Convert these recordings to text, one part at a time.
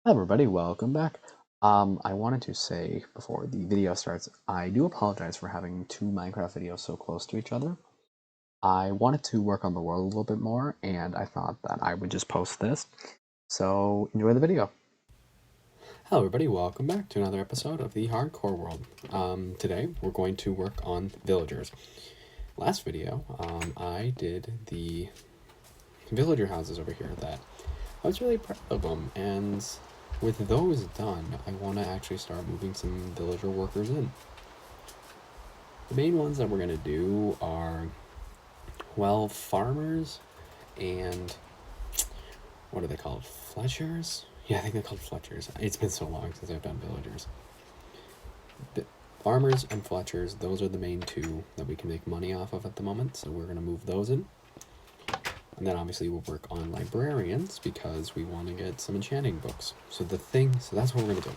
Hi everybody, welcome back. I wanted to say before the video starts, I do apologize for having two Minecraft videos so close to each other. I wanted to work on the world a little bit more, and I thought that I would just post this. So enjoy the video. Hello, everybody. Welcome back to another episode of the Hardcore World. Today, we're going to work on villagers. Last video, I did the villager houses over here that I was really proud of them, and with those done, I want to actually start moving some villager workers in. The main ones that we're going to do are, well, farmers and what are they called? Fletchers? Yeah, I think they're called Fletchers. It's been so long since I've done villagers. Farmers and Fletchers, those are the main two that we can make money off of at the moment, so we're going to move those in. And then obviously we'll work on librarians because we want to get some enchanting books. So that's what we're going to do.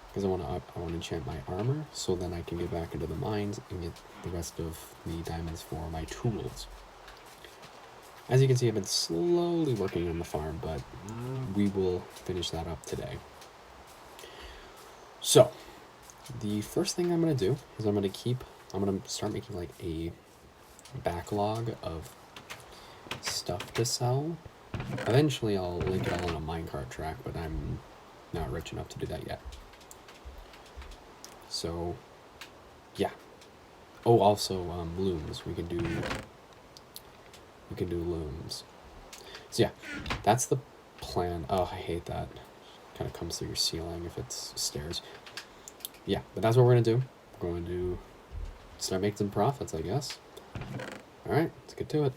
Because I want to enchant my armor so then I can get back into the mines and get the rest of the diamonds for my tools. As you can see, I've been slowly working on the farm, but we will finish that up today. So, the first thing I'm going to do is I'm going to start making like a backlog of stuff to sell. Eventually I'll link it all on a minecart track, but I'm not rich enough to do that yet. So, yeah. Oh, also looms. We can do looms. So yeah, that's the plan. Oh, I hate that. Kind of comes through your ceiling if it's stairs. Yeah, but that's what we're gonna do. We're going to start making some profits, I guess. All right, let's get to it.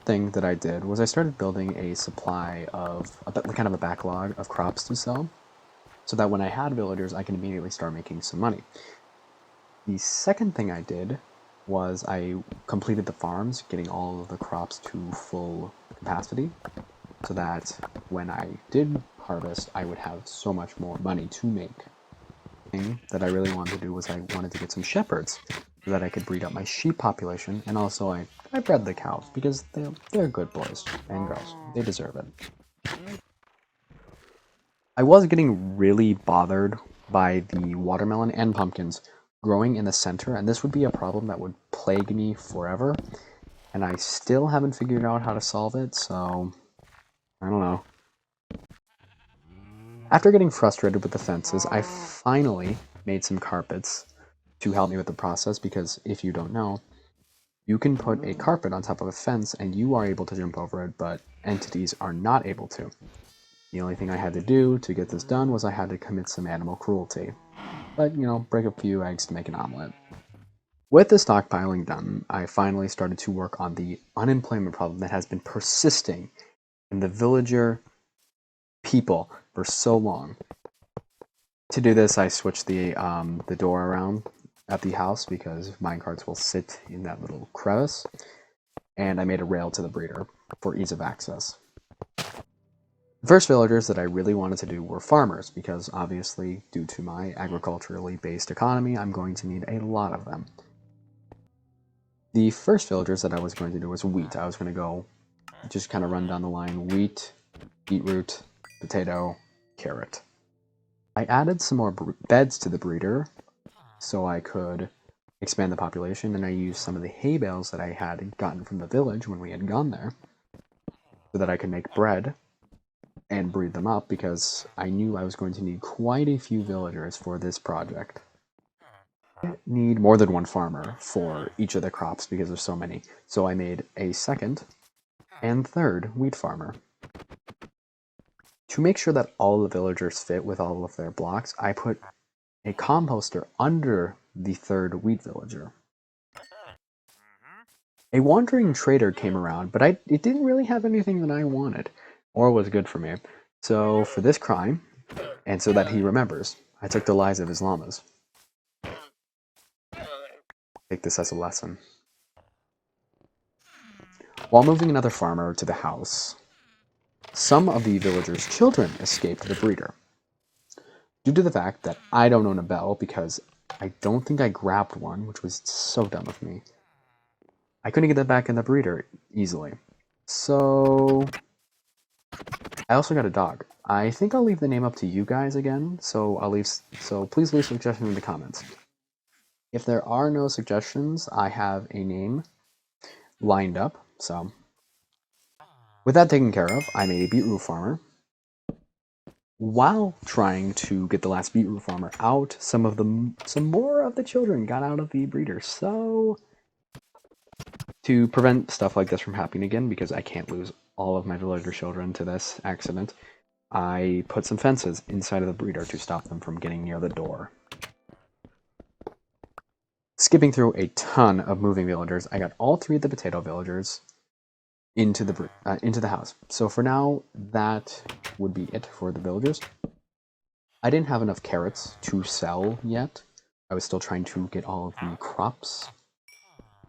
Thing that I did was I started building a supply of kind of a backlog of crops to sell, so that when I had villagers, I can immediately start making some money. The second thing I did was I completed the farms, getting all of the crops to full capacity, so that when I did harvest, I would have so much more money to make. The thing that I really wanted to do was I wanted to get some shepherds, so that I could breed up my sheep population, and also I bred the cows, because they're good boys and girls. They deserve it. I was getting really bothered by the watermelon and pumpkins growing in the center, and this would be a problem that would plague me forever, and I still haven't figured out how to solve it, so I don't know. After getting frustrated with the fences, I finally made some carpets to help me with the process, because if you don't know, you can put a carpet on top of a fence and you are able to jump over it, but entities are not able to. The only thing I had to do to get this done was I had to commit some animal cruelty. But, break a few eggs to make an omelet. With the stockpiling done, I finally started to work on the unemployment problem that has been persisting in the villager people for so long. To do this, I switched the door around at the house because minecarts will sit in that little crevice, and I made a rail to the breeder for ease of access. The first villagers that I really wanted to do were farmers, because obviously, due to my agriculturally based economy, I'm going to need a lot of them. The first villagers that I was going to do was wheat. I was going to go just kind of run down the line: wheat, beetroot, potato, carrot. I added some more beds to the breeder so I could expand the population, and I used some of the hay bales that I had gotten from the village when we had gone there so that I could make bread and breed them up, because I knew I was going to need quite a few villagers for this project. I need more than one farmer for each of the crops because there's so many, so I made a second and third wheat farmer. To make sure that all the villagers fit with all of their blocks, I put a composter under the third wheat villager. A wandering trader came around, but it didn't really have anything that I wanted or was good for me. So for this crime, and so that he remembers, I took the lives of his llamas. Take this as a lesson. While moving another farmer to the house, some of the villagers' children escaped the breeder. Due to the fact that I don't own a bell because I don't think I grabbed one, which was so dumb of me, I couldn't get that back in the breeder easily. So I also got a dog. I think I'll leave the name up to you guys again, so please leave suggestions in the comments. If there are no suggestions, I have a name lined up, so with that taken care of, I made a beetroot farmer. While trying to get the last beetroot farmer out, some more of the children got out of the breeder. So to prevent stuff like this from happening again, because I can't lose all of my villager children to this accident, I put some fences inside of the breeder to stop them from getting near the door. Skipping through a ton of moving villagers, I got all 3 of the potato villagers into the house. So for now, that would be it for the villagers. I didn't have enough carrots to sell yet. I was still trying to get all of the crops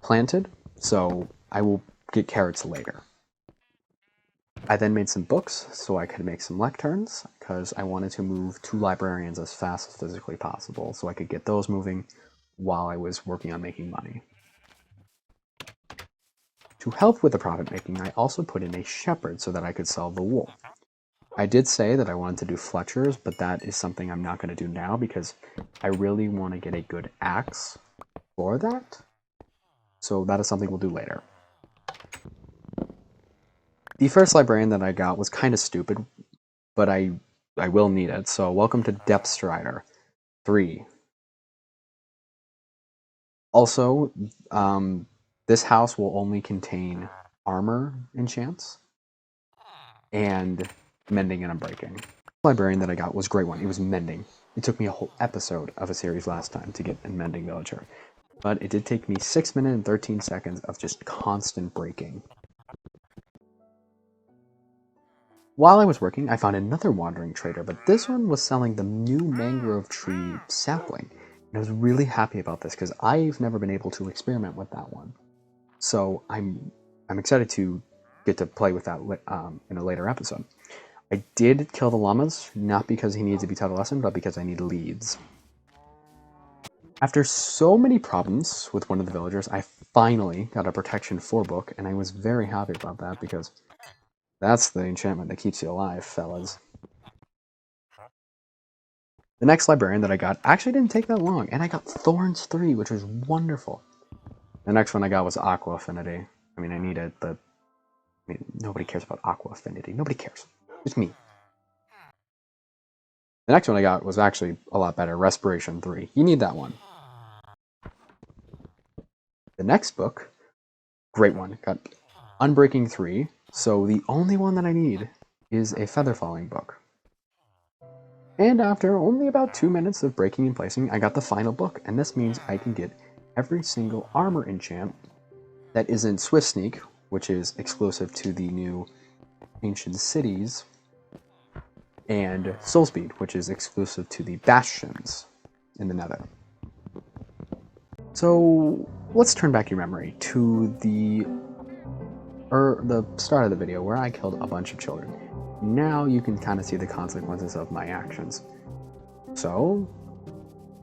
planted, so I will get carrots later. I then made some books so I could make some lecterns, because I wanted to move 2 librarians as fast as physically possible, so I could get those moving while I was working on making money. To help with the profit making, I also put in a shepherd so that I could sell the wool. I did say that I wanted to do Fletchers, but that is something I'm not going to do now because I really want to get a good axe for that. So that is something we'll do later. The first librarian that I got was kind of stupid, but I will need it. So welcome to Depth Strider 3. Also, this house will only contain armor enchants and mending and unbreaking. The librarian that I got was a great one. It was mending. It took me a whole episode of a series last time to get a mending villager. But it did take me 6 minutes and 13 seconds of just constant breaking. While I was working, I found another wandering trader, but this one was selling the new mangrove tree sapling. And I was really happy about this because I've never been able to experiment with that one. So I'm excited to get to play with that in a later episode. I did kill the llamas, not because he needs to be taught a lesson, but because I need leads. After so many problems with one of the villagers, I finally got a Protection 4 book, and I was very happy about that because that's the enchantment that keeps you alive, fellas. The next librarian that I got actually didn't take that long, and I got Thorns 3, which was wonderful. The next one I got was Aqua Affinity. I mean, I need it, but nobody cares about Aqua Affinity. Nobody cares. It's me. The next one I got was actually a lot better, Respiration 3. You need that one. The next book, great one, got Unbreaking 3, so the only one that I need is a Feather Falling book. And after only about 2 minutes of breaking and placing, I got the final book, and this means I can get every single armor enchant that isn't Swift Sneak, which is exclusive to the new Ancient Cities, and Soul Speed, which is exclusive to the Bastions in the Nether. So let's turn back your memory to the start of the video where I killed a bunch of children. Now you can kind of see the consequences of my actions. So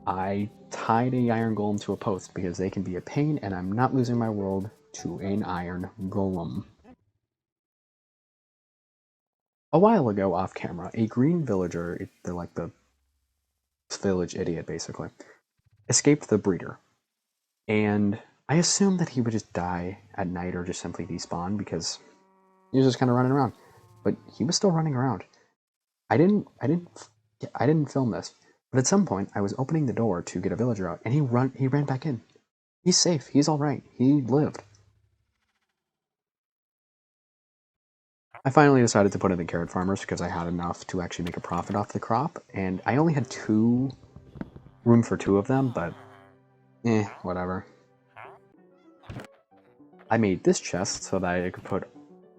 I tied a iron golem to a post because they can be a pain and I'm not losing my world to an iron golem. A while ago off camera, a green villager, they're like the village idiot basically, escaped the breeder. And I assumed that he would just die at night or just simply despawn because he was just kind of running around. But he was still running around. I didn't film this, but at some point I was opening the door to get a villager out, and he ran back in. He's safe. He's all right. He lived. I finally decided to put in the carrot farmers because I had enough to actually make a profit off the crop, and I only had room for 2 of them, but whatever. I made this chest so that I could put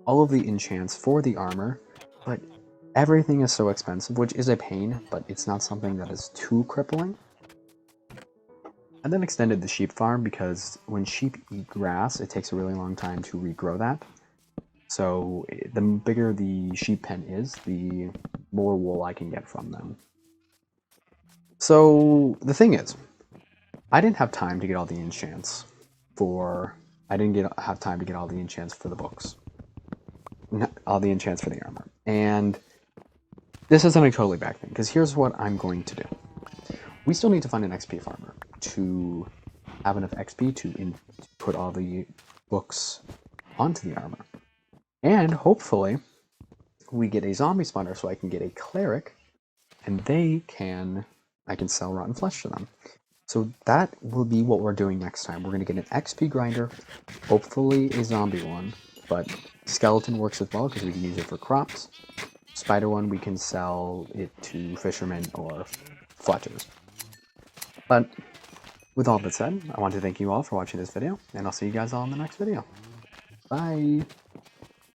all of the enchants for the armor, but everything is so expensive, which is a pain, but it's not something that is too crippling. I then extended the sheep farm because when sheep eat grass, it takes a really long time to regrow that. So the bigger the sheep pen is, the more wool I can get from them. So the thing is, I didn't have time to get all the enchants have time to get all the enchants for the books. All the enchants for the armor. And this isn't a totally bad thing, because here's what I'm going to do. We still need to find an XP farmer to have enough XP to put all the books onto the armor. And hopefully we get a zombie spawner so I can get a cleric, and I can sell rotten flesh to them. So that will be what we're doing next time. We're going to get an XP grinder, hopefully a zombie one, but skeleton works as well because we can use it for crops. Spider one, we can sell it to fishermen or fletchers. But with all that said, I want to thank you all for watching this video, and I'll see you guys all in the next video. Bye!